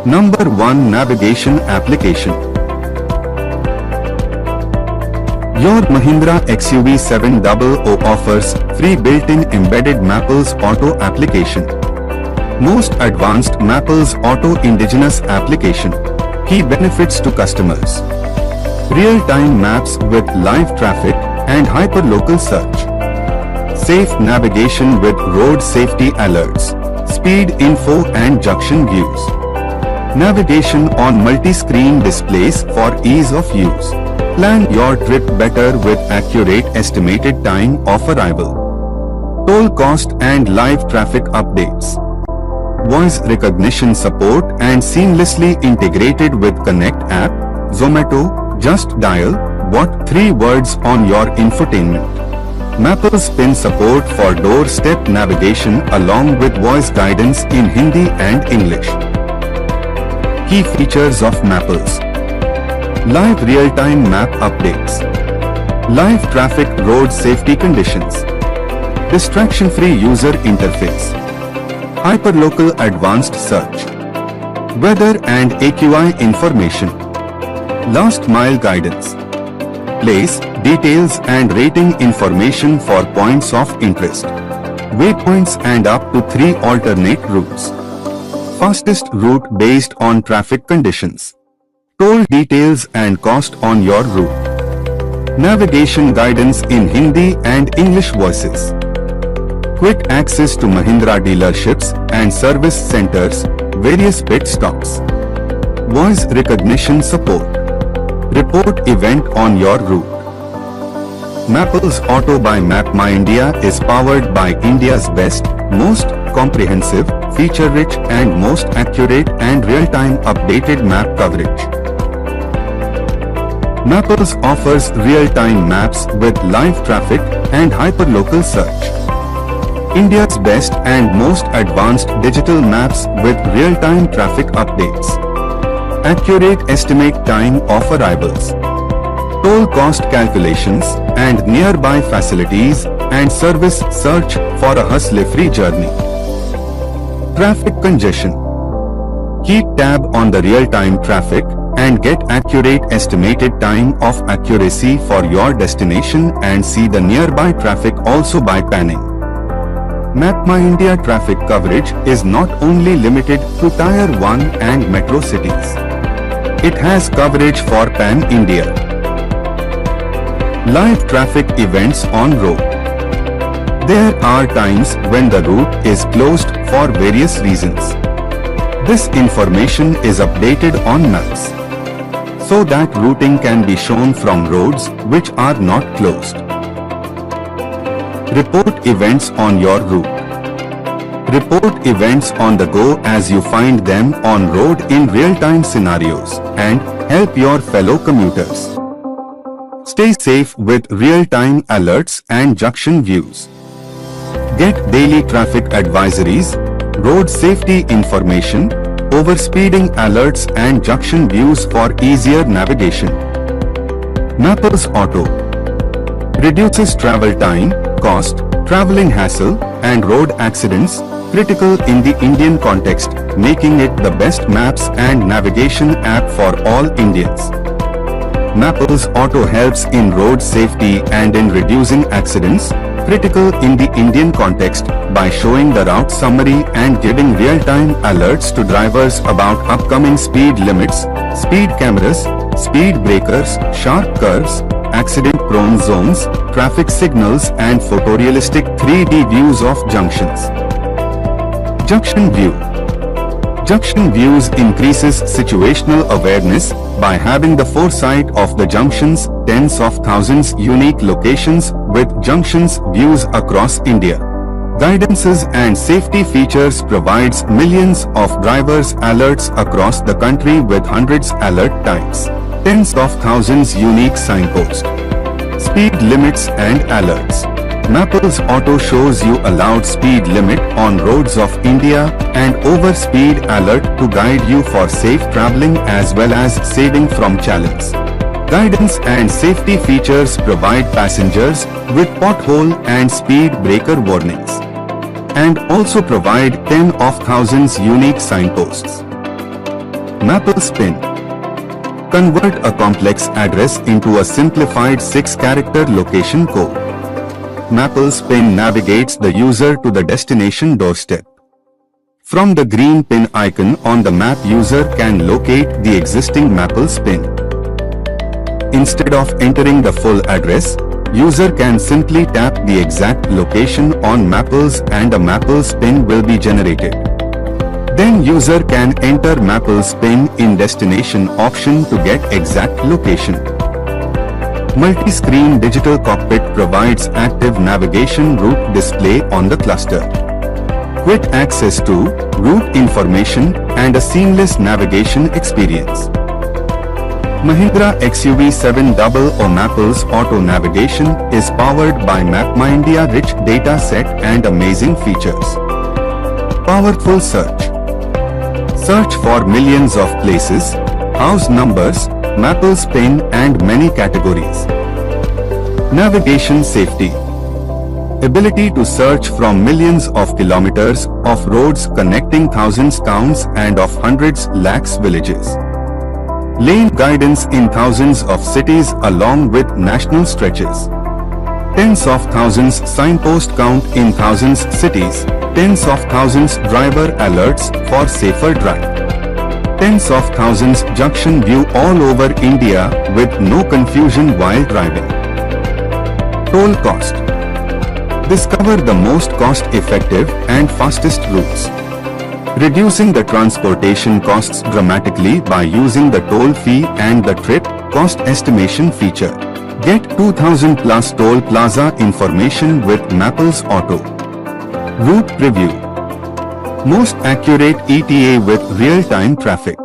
Number 1 Navigation Application. Your Mahindra XUV 700 offers free built-in embedded Mappls Auto application. Most advanced Mappls Auto indigenous application. Key benefits to customers. Real-time maps with live traffic and hyperlocal search. Safe navigation with road safety alerts, speed info and junction views. Navigation on multi-screen displays for ease of use. Plan your trip better with accurate estimated time of arrival. Toll cost and live traffic updates. Voice recognition support and seamlessly integrated with Connect app, Zomato. Just dial what 3 words on your infotainment. Mappls Pin support for doorstep navigation along with voice guidance in Hindi and English. Key features of Mappls. Live real-time map updates. Live traffic road safety conditions. Distraction-free user interface. Hyperlocal advanced search. Weather and AQI information. Last mile guidance. Place, details and rating information for points of interest. Waypoints and up to 3 alternate routes. Fastest route based on traffic conditions. Toll details and cost on your route. Navigation guidance in Hindi and English voices. Quick access to Mahindra dealerships and service centers, various pit stops. Voice recognition support. Report event on your route. Mappls Auto by MapMyIndia is powered by India's best, most comprehensive, feature-rich and most accurate and real-time updated map coverage. Mappls offers real-time maps with live traffic and hyperlocal search. India's best and most advanced digital maps with real-time traffic updates. Accurate estimate time of arrivals. Toll cost calculations and nearby facilities and service search for a hassle-free journey. Traffic congestion. Keep tab on the real-time traffic and get accurate estimated time of accuracy for your destination and see the nearby traffic also by panning. MapMyIndia traffic coverage is not only limited to Tier 1 and metro cities. It has coverage for Pan-India. Live traffic events on road. There are times when the route is closed for various reasons. This information is updated on maps, so that routing can be shown from roads which are not closed. Report events on your route. Report events on the go as you find them on road in real-time scenarios and help your fellow commuters. Stay safe with real-time alerts and junction views. Get daily traffic advisories, road safety information, overspeeding alerts and junction views for easier navigation. Mappls Auto reduces travel time, cost, traveling hassle, and road accidents, critical in the Indian context, making it the best maps and navigation app for all Indians. Mappls Auto helps in road safety and in reducing accidents, critical in the Indian context, by showing the route summary and giving real-time alerts to drivers about upcoming speed limits, speed cameras, speed breakers, sharp curves, accident-prone zones, traffic signals and photorealistic 3D views of junctions. Junction View. Junction Views increases situational awareness by having the foresight of the junctions, tens of thousands unique locations with junctions views across India. Guidances and safety features provides millions of drivers alerts across the country with hundreds alert types, tens of thousands unique signposts, speed limits and alerts. Mappls Auto shows you allowed speed limit on roads of India and overspeed alert to guide you for safe traveling as well as saving from challenge. Guidance and safety features provide passengers with pothole and speed breaker warnings, and also provide 10 of thousands unique signposts. Mappls PIN. Convert a complex address into a simplified 6-character location code. Mappls PIN navigates the user to the destination doorstep. From the green pin icon on the map, user can locate the existing Mappls PIN. Instead of entering the full address, user can simply tap the exact location on Mappls and a Mappls PIN will be generated. Then user can enter Mappls PIN in destination option to get exact location. Multi-screen digital cockpit provides active navigation route display on the cluster. Quick access to route information and a seamless navigation experience. Mahindra XUV700 Mappls Auto Navigation is powered by MapMyIndia rich data set and amazing features. Powerful search. Search for millions of places, house numbers, Mappls PIN and many categories. Navigation safety. Ability to search from millions of kilometers of roads connecting thousands towns and of hundreds lakhs villages. Lane guidance in thousands of cities along with national stretches. Tens of thousands signpost count in thousands cities. Tens of thousands driver alerts for safer drive. Tens of thousands junction view all over India with no confusion while driving. Toll cost. Discover the most cost-effective and fastest routes. Reducing the transportation costs dramatically by using the toll fee and the trip cost estimation feature. Get 2000 plus toll plaza information with Mappls Auto. Route preview. Most accurate ETA with real-time traffic.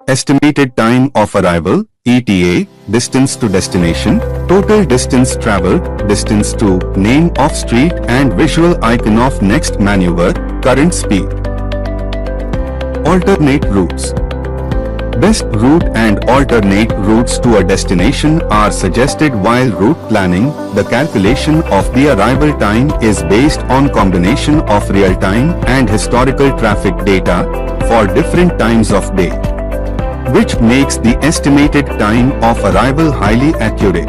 Estimated time of arrival, ETA, distance to destination, total distance traveled, distance to, name of street and visual icon of next maneuver, current speed. Alternate routes. Best route and alternate routes to a destination are suggested while route planning. The calculation of the arrival time is based on combination of real-time and historical traffic data for different times of day, which makes the estimated time of arrival highly accurate.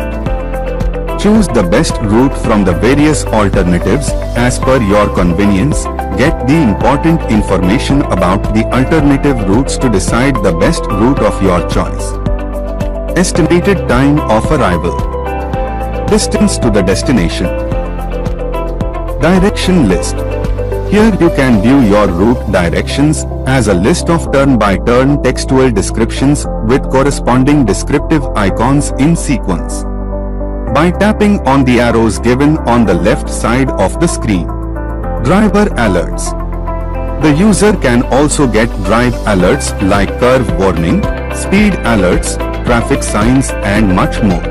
Choose the best route from the various alternatives as per your convenience. Get the important information about the alternative routes to decide the best route of your choice. Estimated time of arrival. Distance to the destination. Direction list. Here you can view your route directions as a list of turn-by-turn textual descriptions with corresponding descriptive icons in sequence. By tapping on the arrows given on the left side of the screen. Driver alerts. The user can also get drive alerts like curve warning, speed alerts, traffic signs and much more.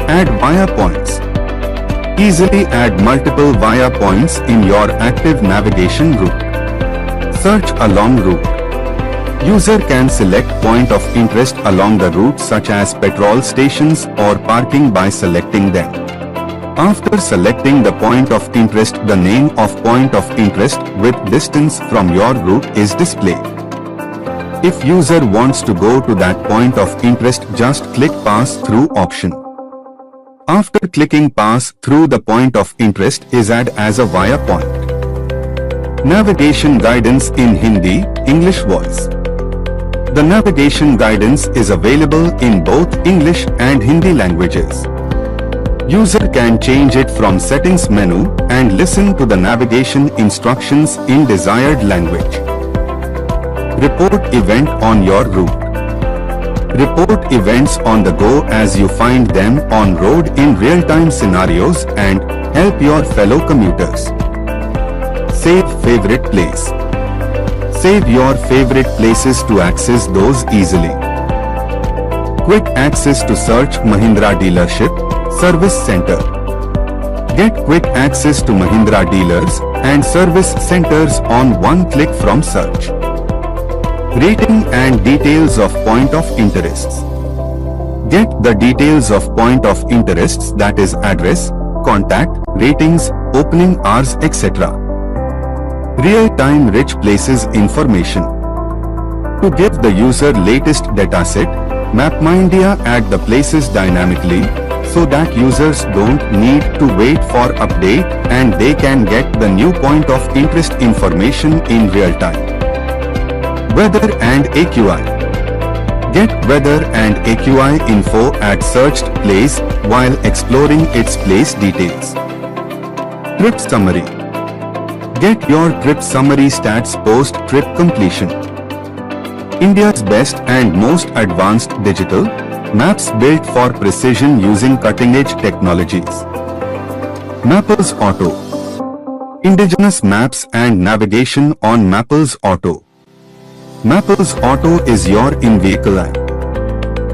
Add via points. Easily add multiple via points in your active navigation route. Search along route. User can select point of interest along the route such as petrol stations or parking by selecting them. After selecting the point of interest, the name of point of interest with distance from your route is displayed. If user wants to go to that point of interest, just click pass through option. After clicking pass through, the point of interest is added as a via point. Navigation guidance in Hindi, English voice. The navigation guidance is available in both English and Hindi languages. User can change it from settings menu and listen to the navigation instructions in desired language. Report event on your route. Report events on the go as you find them on road in real-time scenarios and help your fellow commuters. Save favorite place. Save your favorite places to access those easily. Quick access to search Mahindra dealership, service center. Get quick access to Mahindra dealers and service centers on one click from search. Rating and details of point of interests. Get the details of point of interests, that is address, contact, ratings, opening hours, etc. Real-time rich places information. To give the user latest dataset, MapMyIndia add the places dynamically so that users don't need to wait for update and they can get the new point of interest information in real time. Weather and AQI. Get weather and AQI info at searched place while exploring its place details. Trip summary. Get your trip summary stats post-trip completion. India's best and most advanced digital maps built for precision using cutting-edge technologies. Mappls Auto. Indigenous maps and navigation on Mappls Auto. Mappls Auto is your in-vehicle app.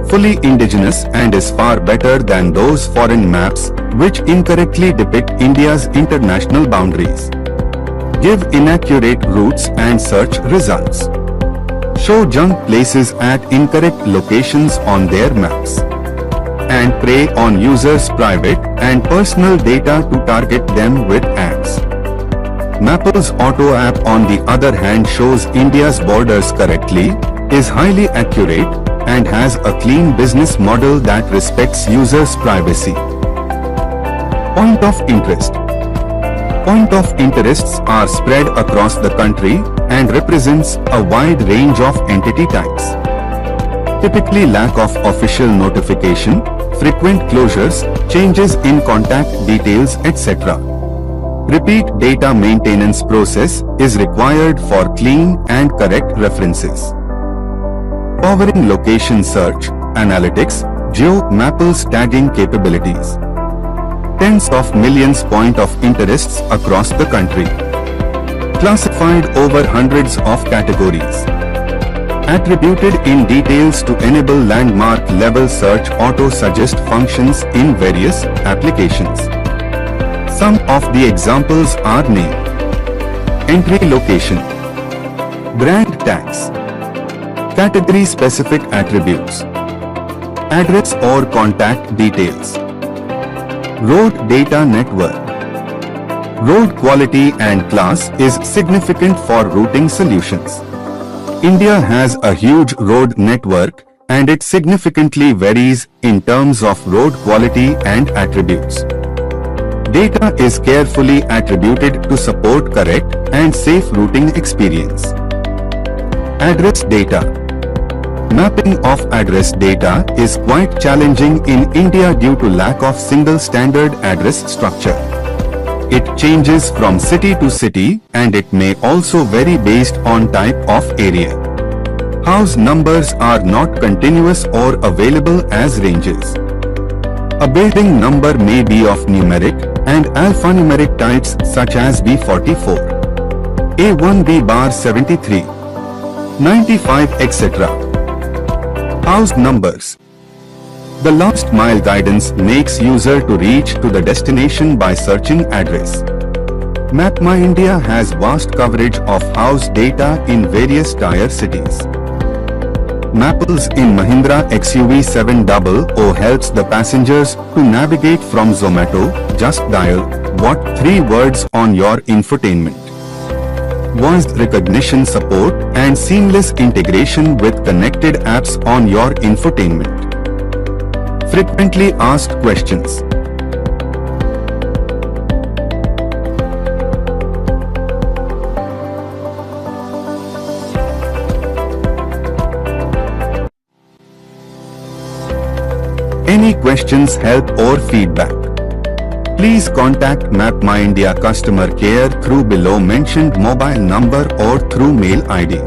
Fully indigenous and is far better than those foreign maps which incorrectly depict India's international boundaries. Give inaccurate routes and search results. Show junk places at incorrect locations on their maps. And prey on users' private and personal data to target them with ads. Mappls Auto app on the other hand shows India's borders correctly, is highly accurate, and has a clean business model that respects users' privacy. Point of interest. Point of interests are spread across the country and represents a wide range of entity types. Typically lack of official notification, frequent closures, changes in contact details, etc. Repeat data maintenance process is required for clean and correct references. Powering location search, analytics, Geo-Mappls tagging capabilities. Tens of millions point of interests across the country. Classified over hundreds of categories. Attributed in details to enable landmark level search auto-suggest functions in various applications. Some of the examples are name, entry location, brand tags, category specific attributes, address or contact details, road data network. Road quality and class is significant for routing solutions. India has a huge road network and it significantly varies in terms of road quality and attributes. Data is carefully attributed to support correct and safe routing experience. Address data. Mapping of address data is quite challenging in India due to lack of single standard address structure. It changes from city to city and it may also vary based on type of area. House numbers are not continuous or available as ranges. A building number may be of numeric and alphanumeric types such as B44, A1B bar 73, 95, etc. House numbers. The last mile guidance makes user to reach to the destination by searching address. MapMyIndia has vast coverage of house data in various tier cities. Mappls in Mahindra XUV700 helps the passengers to navigate from Zomato. Just dial what 3 words on your infotainment. Voice recognition support and seamless integration with connected apps on your infotainment. Frequently asked questions. Any questions, help or feedback? Please contact MapMyIndia customer care through below mentioned mobile number or through mail ID.